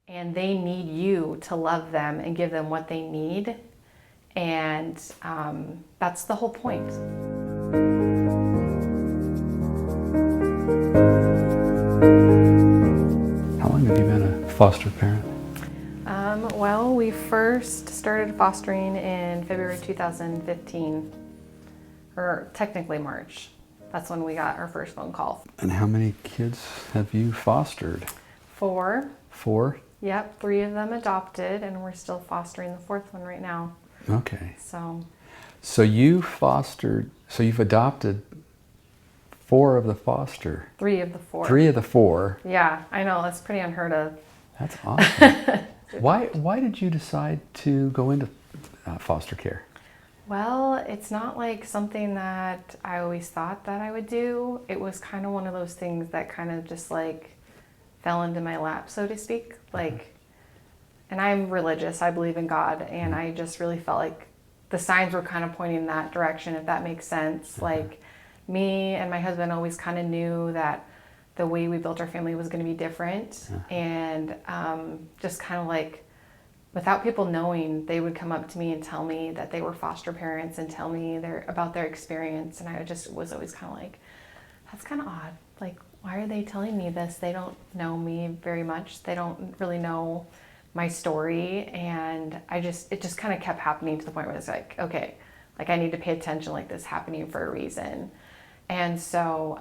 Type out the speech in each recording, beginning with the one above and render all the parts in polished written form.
and they need you to love them and give them what they need. And that's the whole point. How long have you been a foster parent? Well, we first started fostering in February 2015, or technically March. That's when we got our first phone call. And how many kids have you fostered? 4. 4? Yep, 3 of them adopted, and we're still fostering the 4th one right now. Okay. So you've adopted 4 of the foster. 3 of the 4. 3 of the 4. Yeah, I know, that's pretty unheard of. That's awesome. Why did you decide to go into foster care? Well, it's not like something that I always thought that I would do. It was kind of one of those things that kind of just like fell into my lap, so to speak. And I'm religious, I believe in God, and I just really felt like the signs were kind of pointing in that direction, if that makes sense. Like, me and my husband always kind of knew that the way we built our family was going to be different. And just kind of like, without people knowing, they would come up to me and tell me that they were foster parents and tell me about their experience. And I just was always kind of like, that's kind of odd. Like, why are they telling me this? They don't know me very much. They don't really know my story. And it just kind of kept happening to the point where it's like, okay, like I need to pay attention, like this is happening for a reason. And so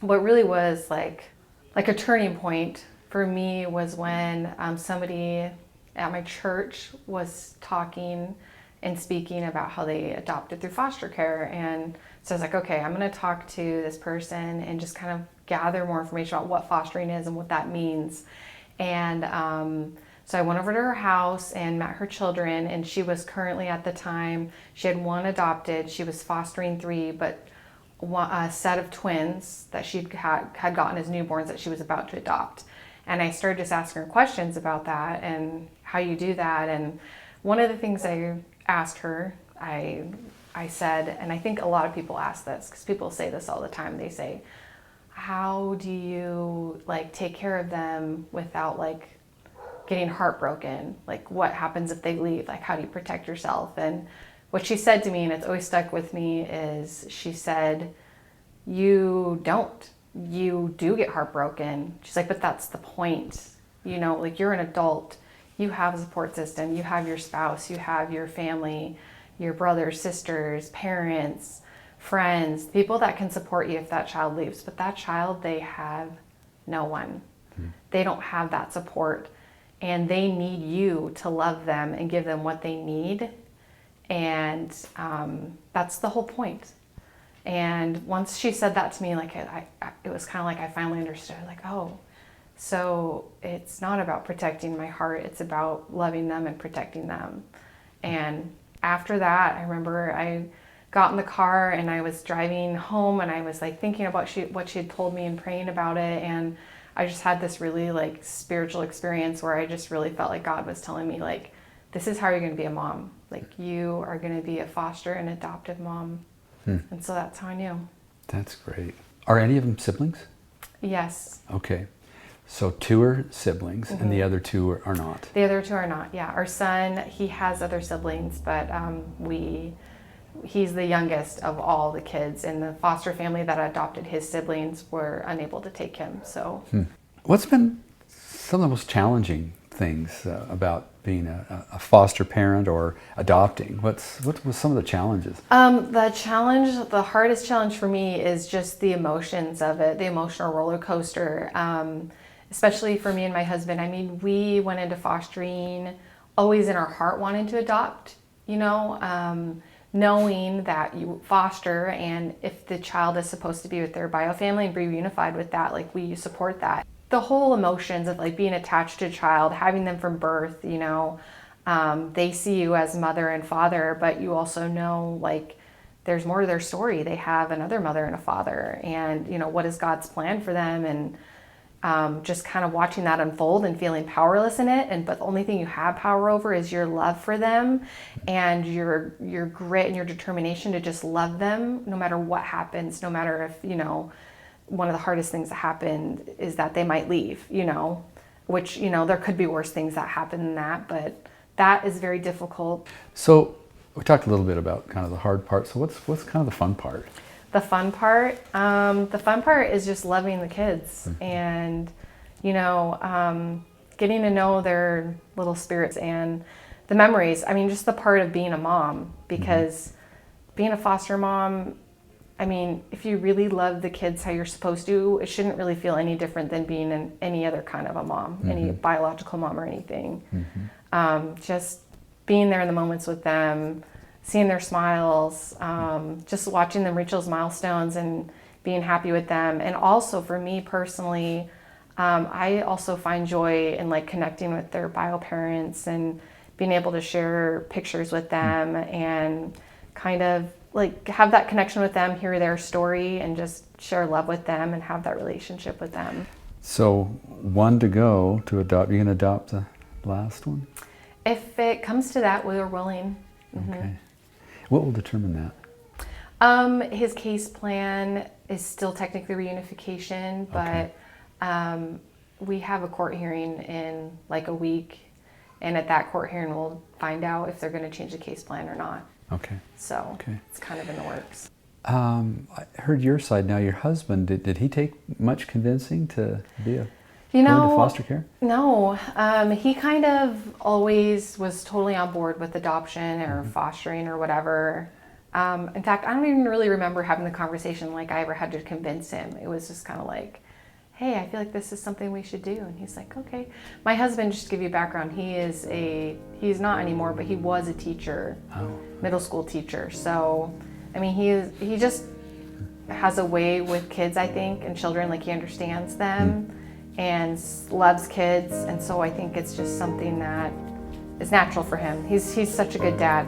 what really was like a turning point for me was when somebody at my church was talking and speaking about how they adopted through foster care. And so I was like, okay, I'm going to talk to this person and just kind of gather more information about what fostering is and what that means. And so I went over to her house and met her children, and she was currently, at the time, she had 1 adopted. She was fostering 3, but a set of twins that she had gotten as newborns that she was about to adopt. And I started just asking her questions about that and how you do that. And one of the things I asked her, I said, and I think a lot of people ask this because people say this all the time. They say, how do you like take care of them without like getting heartbroken? Like, what happens if they leave? Like, how do you protect yourself? And what she said to me, and it's always stuck with me, is she said, you do get heartbroken. She's like, but that's the point. You know, like, you're an adult, you have a support system, you have your spouse, you have your family, your brothers, sisters, parents, friends, people that can support you if that child leaves. But that child, they have no one. They don't have that support, and they need you to love them and give them what they need. And that's the whole point. And once she said that to me, like it was kind of like I finally understood, like, oh, so it's not about protecting my heart, it's about loving them and protecting them. And after that, I remember I got in the car and I was driving home, and I was like thinking about what she had told me and praying about it. And I just had this really like spiritual experience where I just really felt like God was telling me, like, this is how you're going to be a mom. Like, you are going to be a foster and adoptive mom. And so that's how I knew. That's great. Are any of them siblings? Yes. Okay. So 2 are siblings, and the other 2 are not. The other 2 are not, yeah. Our son, he has other siblings, but he's the youngest of all the kids, and the foster family that adopted his siblings were unable to take him, so. What's been some of the most challenging things about being a foster parent or adopting? What was some of the challenges? The hardest challenge for me is just the emotions of it, the emotional roller coaster, especially for me and my husband. I mean, we went into fostering always in our heart wanting to adopt, you know, knowing that you foster, and if the child is supposed to be with their bio family and be reunified with that, like, we support that. The whole emotions of like being attached to a child, having them from birth, you know, they see you as mother and father, but you also know, like, there's more to their story. They have another mother and a father, and, you know, what is God's plan for them? And just kind of watching that unfold and feeling powerless in it. But the only thing you have power over is your love for them and your grit and your determination to just love them no matter what happens, no matter if, you know, one of the hardest things that happened is that they might leave, you know. which, you know, there could be worse things that happen than that, but that is very difficult. So we talked a little bit about kind of the hard part. So what's kind of the fun part? The fun part is just loving the kids and, you know, getting to know their little spirits and the memories. I mean, just the part of being a mom, because being a foster mom, I mean, if you really love the kids how you're supposed to, it shouldn't really feel any different than being any other kind of a mom, any biological mom or anything. Just being there in the moments with them, seeing their smiles, just watching them reach those milestones and being happy with them. And also for me personally, I also find joy in like connecting with their bio parents and being able to share pictures with them and kind of like have that connection with them, hear their story, and just share love with them and have that relationship with them. So one to go to adopt. You gonna adopt the last one? If it comes to that, we're willing. Okay. What will determine that? His case plan is still technically reunification, but we have a court hearing in like a week, and at that court hearing we'll find out if they're going to change the case plan or not. Okay. So it's kind of in the works. I heard your side now. Your husband, did he take much convincing to be a go into foster care? No, he kind of always was totally on board with adoption or fostering or whatever. In fact, I don't even really remember having the conversation like I ever had to convince him. It was just kind of like, hey, I feel like this is something we should do. And he's like, okay. My husband, just to give you background, he's not anymore, but he was a teacher, middle school teacher. So, I mean, he just has a way with kids, I think, and children, like he understands them and loves kids. And so I think it's just something that is natural for him. He's such a good dad.